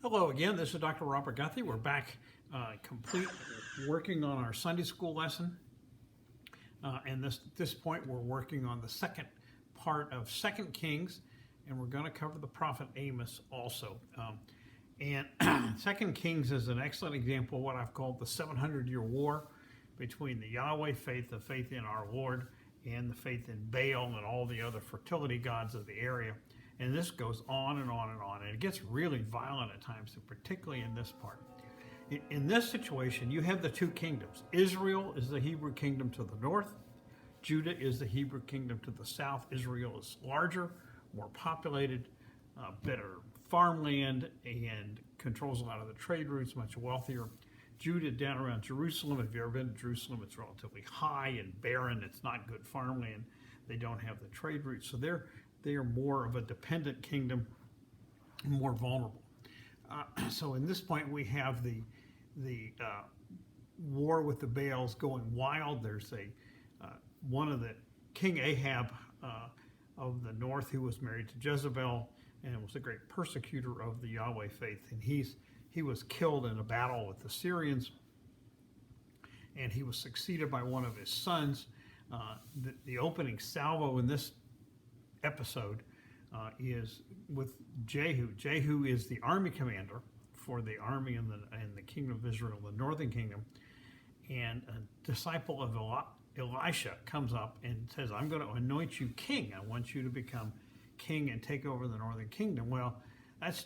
Hello again, this is Dr. Robert Guthrie. We're back complete working on our Sunday school lesson. And this point we're working on the second part of 2 Kings, and we're going to cover the prophet Amos also. And 2 Kings is an excellent example of what I've called the 700-year war between the Yahweh faith, the faith in our Lord, and the faith in Baal and all the other fertility gods of the area. And this goes on and on and on, and it gets really violent at times, and particularly in this part. In this situation, you have the two kingdoms. Israel is the Hebrew kingdom to the north. Judah is the Hebrew kingdom to the south. Israel is larger, more populated, better farmland, and controls a lot of the trade routes, much wealthier. Judah down around Jerusalem. If you've ever been to Jerusalem, it's relatively high and barren. It's not good farmland. They don't have the trade routes. So they are more of a dependent kingdom, more vulnerable. So in this point, we have the war with the Baals going wild. There's one of the King Ahab of the north who was married to Jezebel and was a great persecutor of the Yahweh faith. And he was killed in a battle with the Syrians, and he was succeeded by one of his sons. The opening salvo in this episode is with Jehu. Jehu is the army commander for the army in the kingdom of Israel, the northern kingdom, and a disciple of Elisha comes up and says, I'm going to anoint you king. I want you to become king and take over the northern kingdom. Well, that's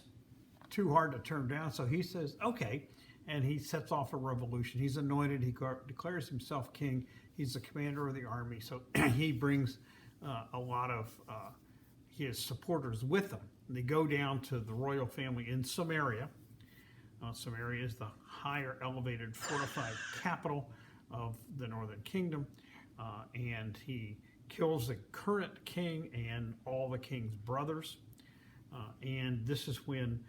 too hard to turn down, so he says, okay, and he sets off a revolution. He's anointed, he declares himself king, he's the commander of the army, so he brings a lot of his supporters with him. They go down to the royal family in Samaria. Samaria is the higher elevated fortified capital of the northern kingdom, and he kills the current king and all the king's brothers. And this is when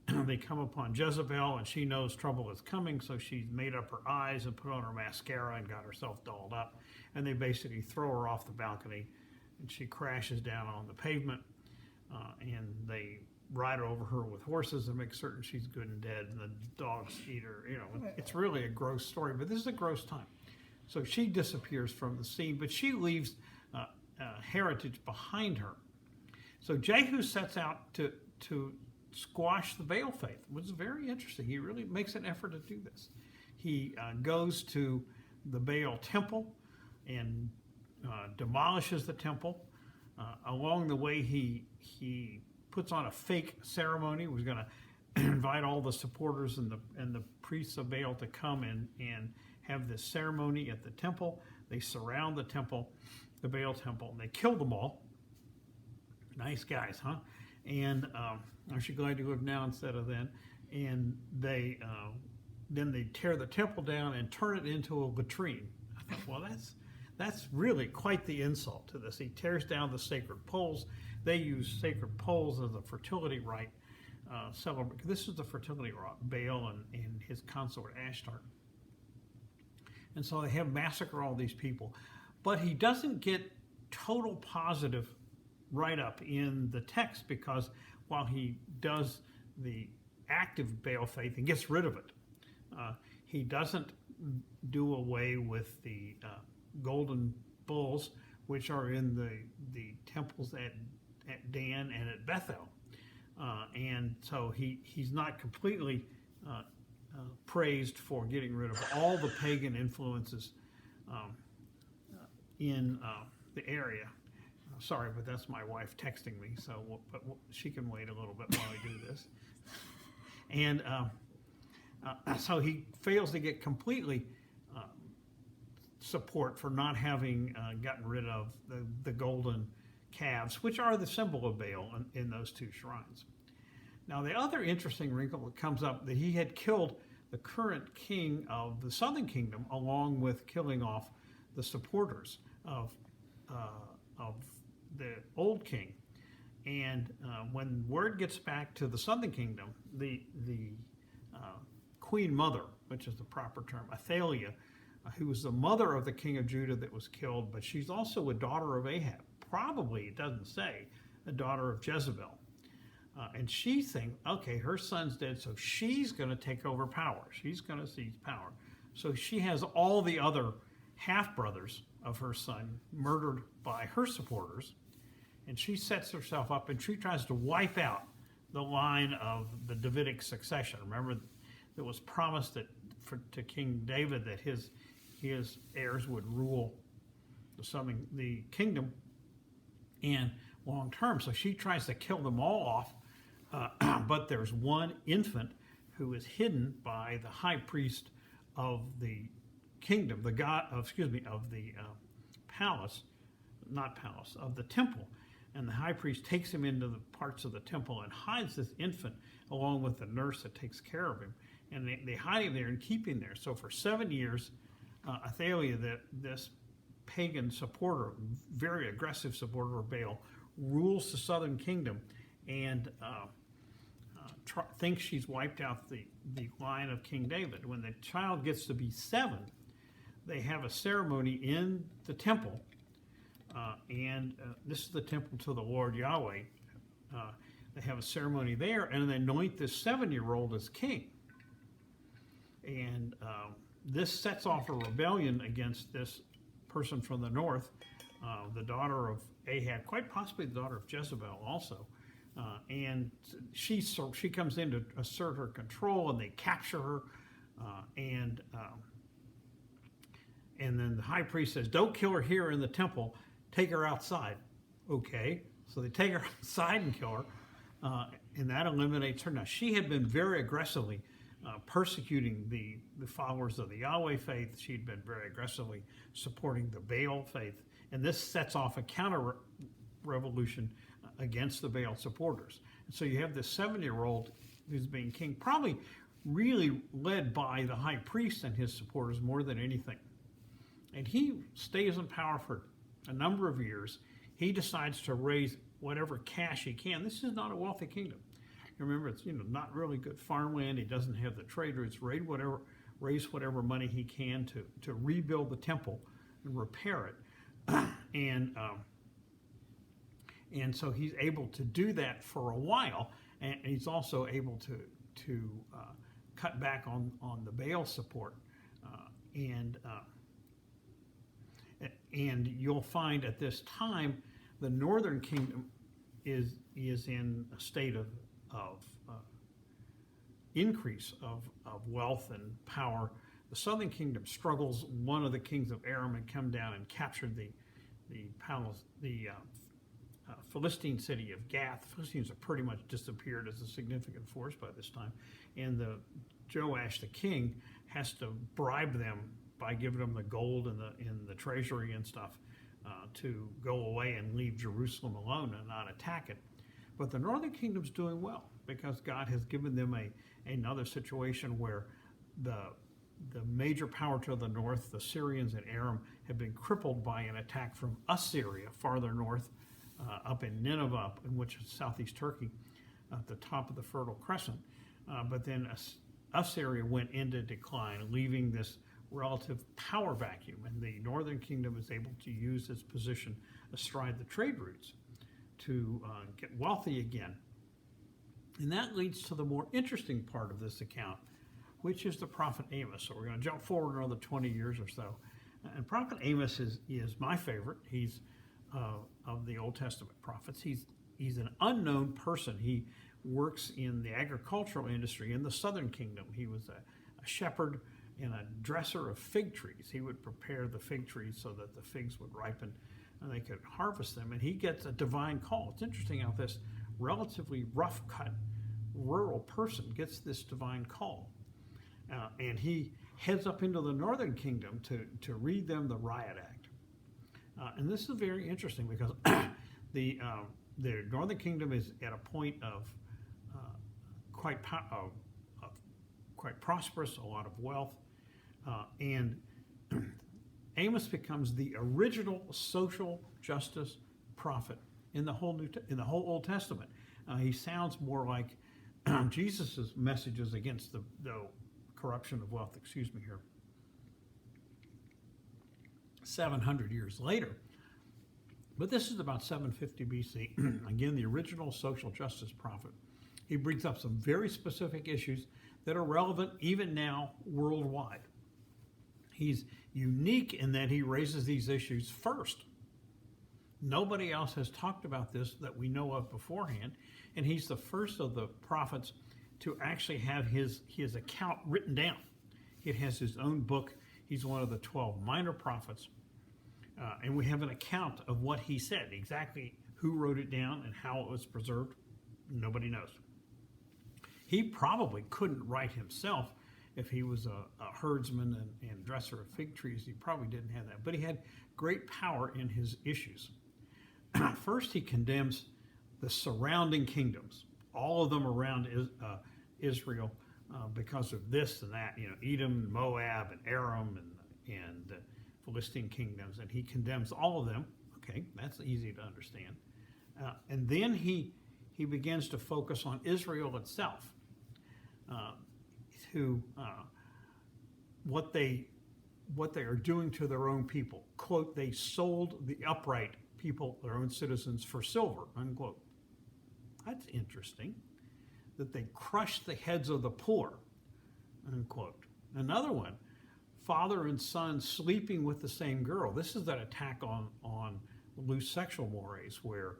they come upon Jezebel, and she knows trouble is coming, so she's made up her eyes and put on her mascara and got herself dolled up, and they basically throw her off the balcony, and she crashes down on the pavement, and they ride over her with horses and make certain she's good and dead, and the dogs eat her. You know, it's really a gross story, but this is a gross time. So she disappears from the scene, but she leaves heritage behind her. So Jehu sets out to squash the Baal faith, which is very interesting. He really makes an effort to do this. He goes to the Baal temple and demolishes the temple. Along the way, he puts on a fake ceremony. We're going to invite all the supporters and the priests of Baal to come and have this ceremony at the temple. They surround the temple, the Baal temple, and they kill them all. Nice guys, huh? And aren't you glad you live now instead of then? And they then they tear the temple down and turn it into a latrine. I thought, well, that's really quite the insult to this. He tears down the sacred poles. They use sacred poles as a fertility rite. This is the fertility rite, Baal and his consort Ashtar. And so they have massacred all these people. But he doesn't get total positive write-up in the text, because while he does the active Baal faith and gets rid of it, he doesn't do away with the golden bulls, which are in the temples at Dan and at Bethel. And so he's not completely praised for getting rid of all the pagan influences in the area. Sorry, but that's my wife texting me, so but she can wait a little bit while I do this. And so he fails to get completely support for not having gotten rid of the golden calves, which are the symbol of Baal in those two shrines. Now, the other interesting wrinkle that comes up, that he had killed the current king of the southern kingdom, along with killing off the supporters of the old king. And when word gets back to the southern kingdom, the queen mother, which is the proper term, Athaliah, who was the mother of the king of Judah that was killed, but she's also a daughter of Ahab. Probably, it doesn't say, a daughter of Jezebel. And she thinks, okay, her son's dead, so she's going to take over power. She's going to seize power. So she has all the other half-brothers of her son murdered by her supporters, and she sets herself up and she tries to wipe out the line of the Davidic succession. Remember, it was promised to King David that his heirs would rule the kingdom and long term. So she tries to kill them all off, but there's one infant who is hidden by the high priest of the kingdom, of the palace, not palace, of the temple. And the high priest takes him into the parts of the temple and hides this infant along with the nurse that takes care of him. And they hide him there and keep him there. So for 7 years, Athaliah, this pagan supporter, very aggressive supporter of Baal, rules the southern kingdom and thinks she's wiped out the line of King David. When the child gets to be 7, they have a ceremony in the temple, and this is the temple to the Lord Yahweh. They have a ceremony there, and they anoint this 7-year-old as king. And this sets off a rebellion against this person from the north, the daughter of Ahab, quite possibly the daughter of Jezebel also. And she comes in to assert her control, and they capture her. And then the high priest says, "Don't kill her here in the temple. Take her outside." Okay, so they take her outside and kill her, and that eliminates her. Now, she had been very aggressively persecuting the followers of the Yahweh faith. She'd been very aggressively supporting the Baal faith, and this sets off a counter-revolution against the Baal supporters. And so you have this 7-year-old who's being king, probably really led by the high priest and his supporters more than anything. And he stays in power for a number of years. He decides to raise whatever cash he can. This is not a wealthy kingdom. Remember, it's not really good farmland. He doesn't have the trade routes. Raise whatever money he can to rebuild the temple and repair it. And so he's able to do that for a while, and he's also able to cut back on the Baal support. And you'll find at this time the northern kingdom is in a state of increase of wealth and power. The southern kingdom struggles. One of the kings of Aram had come down and captured the Philistine city of Gath. The Philistines have pretty much disappeared as a significant force by this time, and Joash the king has to bribe them by giving them the gold in the treasury and stuff to go away and leave Jerusalem alone and not attack it. But the northern kingdom's doing well because God has given them another situation where the major power to the north, the Syrians and Aram, have been crippled by an attack from Assyria farther north, up in Nineveh, in which is southeast Turkey, at the top of the Fertile Crescent. But then Assyria went into decline, leaving this relative power vacuum, and the northern kingdom is able to use its position astride the trade routes to get wealthy again. And that leads to the more interesting part of this account, which is the prophet Amos. So we're going to jump forward another 20 years or so. And prophet Amos is my favorite. He's of the Old Testament prophets. He's an unknown person. He works in the agricultural industry in the southern kingdom. He was a shepherd and a dresser of fig trees. He would prepare the fig trees so that the figs would ripen and they could harvest them. And he gets a divine call. It's interesting how this relatively rough-cut rural person gets this divine call. And he heads up into the northern kingdom to read them the Riot Act. And this is very interesting because the northern kingdom is at a point of quite prosperous, a lot of wealth, and Amos becomes the original social justice prophet in the whole Old Testament. He sounds more like Jesus' messages against the corruption of wealth. 700 years later. But this is about 750 BC. Again, the original social justice prophet. He brings up some very specific issues that are relevant even now worldwide. He's unique in that he raises these issues first. Nobody else has talked about this that we know of beforehand, and he's the first of the prophets to actually have his account written down. It has his own book. He's one of the 12 minor prophets, and we have an account of what he said, exactly who wrote it down and how it was preserved. Nobody knows. He probably couldn't write himself if he was a herdsman and dresser of fig trees. He probably didn't have that, but he had great power in his issues. First, he condemns the surrounding kingdoms, all of them around Israel, because of this and that, Edom, Moab, and Aram, and the Philistine kingdoms, and he condemns all of them. Okay, that's easy to understand. And then he begins to focus on Israel itself, what they are doing to their own people. Quote, they sold the upright people, their own citizens, for silver, unquote. That's interesting, that they crushed the heads of the poor, unquote. Another one, father and son sleeping with the same girl. This is that attack on loose sexual mores where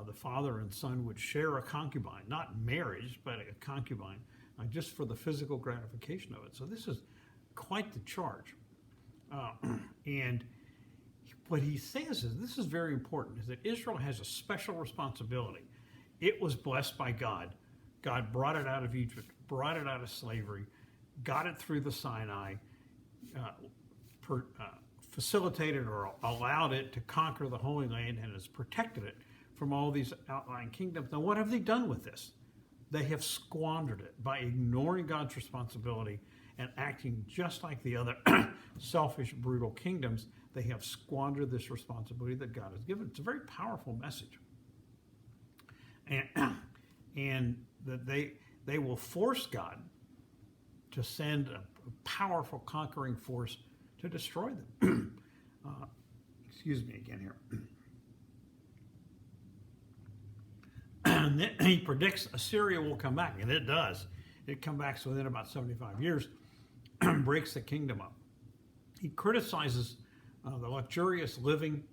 the father and son would share a concubine, not marriage, but a concubine, just for the physical gratification of it. So this is quite the charge. And what he says is, this is very important, is that Israel has a special responsibility. It was blessed by God. God brought it out of Egypt, brought it out of slavery, got it through the Sinai, facilitated or allowed it to conquer the Holy Land, and has protected it from all these outlying kingdoms. Now, what have they done with this? They have squandered it by ignoring God's responsibility and acting just like the other selfish, brutal kingdoms. They have squandered this responsibility that God has given. It's a very powerful message. And that they will force God to send a powerful conquering force to destroy them. Excuse me again here. And then he predicts Assyria will come back, and it does. It comes back within about 75 years, breaks the kingdom up. He criticizes the luxurious living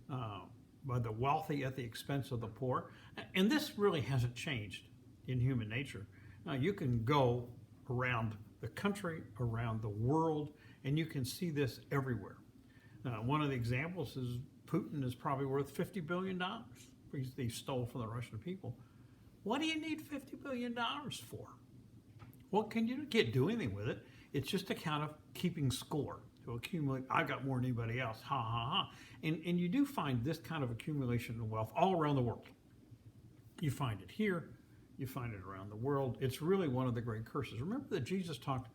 by the wealthy at the expense of the poor. And this really hasn't changed in human nature. You can go around the country, around the world, and you can see this everywhere. One of the examples is Putin is probably worth $50 billion. He stole from the Russian people. What do you need $50 billion for? What can you get? Do anything with it? It's just a kind of keeping score, to accumulate. I got more than anybody else. Ha, ha, ha. And you do find this kind of accumulation of wealth all around the world. You find it here. You find it around the world. It's really one of the great curses. Remember that Jesus talked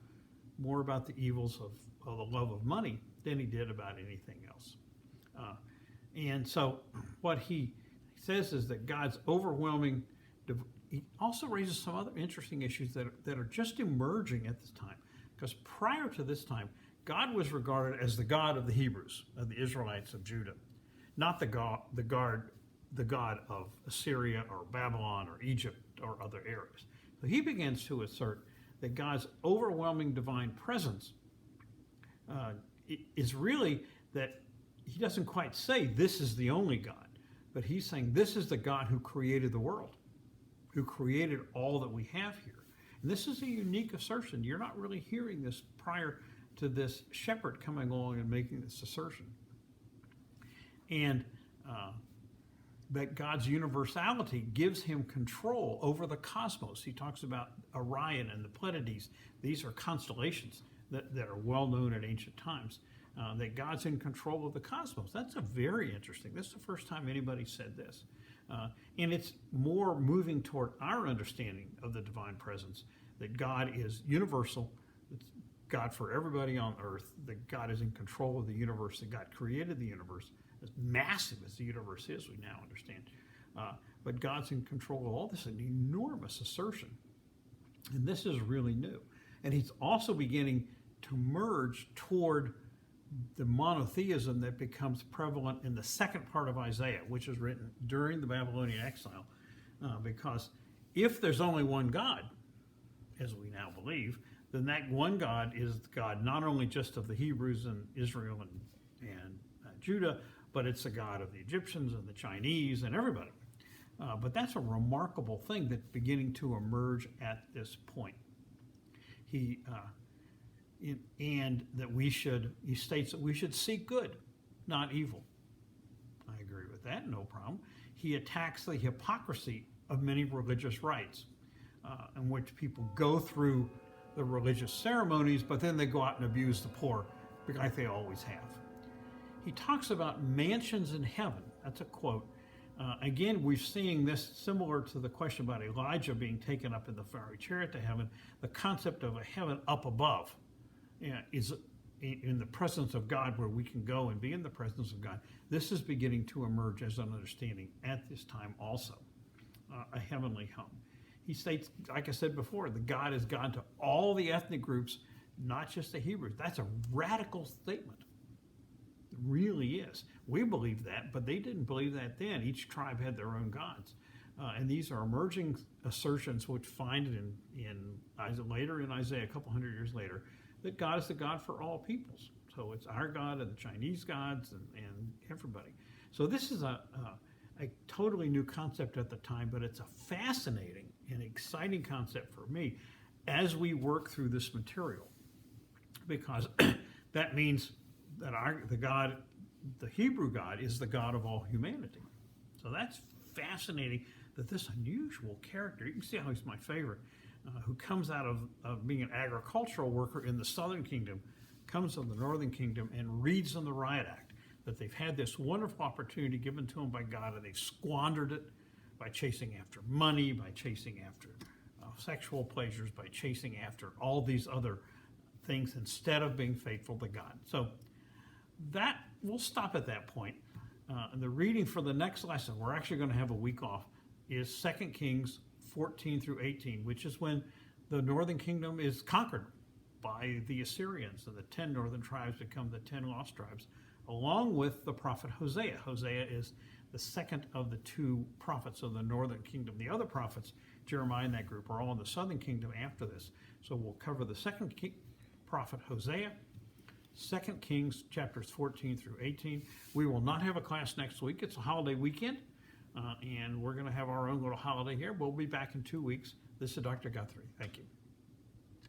more about the evils of the love of money than he did about anything else. And so what he says is that God's overwhelming. He also raises some other interesting issues that are just emerging at this time. Because prior to this time, God was regarded as the God of the Hebrews, of the Israelites of Judah, not the God of Assyria or Babylon or Egypt or other areas. So he begins to assert that God's overwhelming divine presence is really that he doesn't quite say this is the only God, but he's saying this is the God who created the world, who created all that we have here. And this is a unique assertion. You're not really hearing this prior to this shepherd coming along and making this assertion. And that God's universality gives him control over the cosmos. He talks about Orion and the Pleiades. These are constellations that are well known in ancient times. That God's in control of the cosmos. That's a very interesting. This is the first time anybody said this. And it's more moving toward our understanding of the divine presence, that God is universal, it's God for everybody on earth, that God is in control of the universe, that God created the universe, as massive as the universe is, we now understand. But God's in control of all this, an enormous assertion. And this is really new. And he's also beginning to merge toward the monotheism that becomes prevalent in the second part of Isaiah, which is written during the Babylonian exile. Because if there's only one God, as we now believe, then that one God is the God not only just of the Hebrews and Israel and Judah, but it's the God of the Egyptians and the Chinese and everybody. But that's a remarkable thing that's beginning to emerge at this point. And that he states that we should seek good, not evil. I agree with that, no problem. He attacks the hypocrisy of many religious rites, in which people go through the religious ceremonies, but then they go out and abuse the poor, like they always have. He talks about mansions in heaven. That's a quote. Again, we're seeing this similar to the question about Elijah being taken up in the fiery chariot to heaven. The concept of a heaven up above is in the presence of God, where we can go and be in the presence of God. This is beginning to emerge as an understanding at this time also, a heavenly home. He states, like I said before, that God is God to all the ethnic groups, not just the Hebrews. That's a radical statement. It really is. We believe that, but they didn't believe that then. Each tribe had their own gods. And these are emerging assertions which find it later in Isaiah, a couple hundred years later, that God is the God for all peoples. So it's our God and the Chinese gods and everybody. So this is a totally new concept at the time, but it's a fascinating and exciting concept for me as we work through this material, because that means that the Hebrew God is the God of all humanity. So that's fascinating, that this unusual character, you can see how he's my favorite, who comes out of being an agricultural worker in the southern kingdom, comes to the northern kingdom and reads in the Riot Act that they've had this wonderful opportunity given to them by God, and they've squandered it by chasing after money, by chasing after sexual pleasures, by chasing after all these other things instead of being faithful to God. So that we'll stop at that point. And the reading for the next lesson, we're actually going to have a week off, is 2 Kings 14 through 18, which is when the northern kingdom is conquered by the Assyrians, and the 10 northern tribes become the 10 lost tribes, along with the prophet Hosea. Hosea is the second of the two prophets of the northern kingdom. The other prophets, Jeremiah and that group, are all in the southern kingdom after this. So we'll cover the second prophet Hosea, 2 Kings chapters 14 through 18. We will not have a class next week. It's a holiday weekend, and we're going to have our own little holiday here. We'll be back in 2 weeks. This is Dr. Guthrie. Thank you.